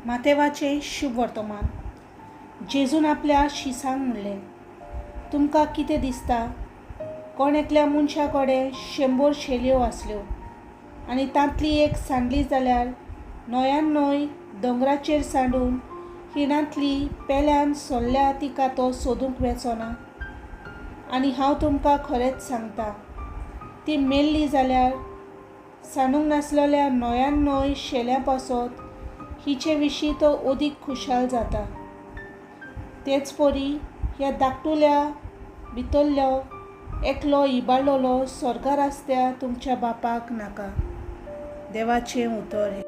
मातेवाचें शुभ वर्तमान. जेजून आपल्या शिसांक म्हणलें, तुमकां कितें दिसता? कोण एकल्या मनशा कडेन 100 शेलयो आसल्यो आनी तांतली एक सांडली जाल्यार न्हंयान न्हंय दोंगराचेर सांडून खिणांतली पेल्यान सोल्ल्या तिका तो सोदूंक वेचोना. आनी हांव तुमकां खरेंच सांगता, ती मेल्ली जाल्यार सांडूंक नासलेल्या न्हंयान न्हंय शेल्या पासत हिचे विशीं तो ओदीक खुशाल जाता. तेच परी ह्या धाकटुल्या भितरलो एकलो इबाडलोलो स्वर्गार आसत्या तुमच्या बापाक नाका. देवाचें उतर.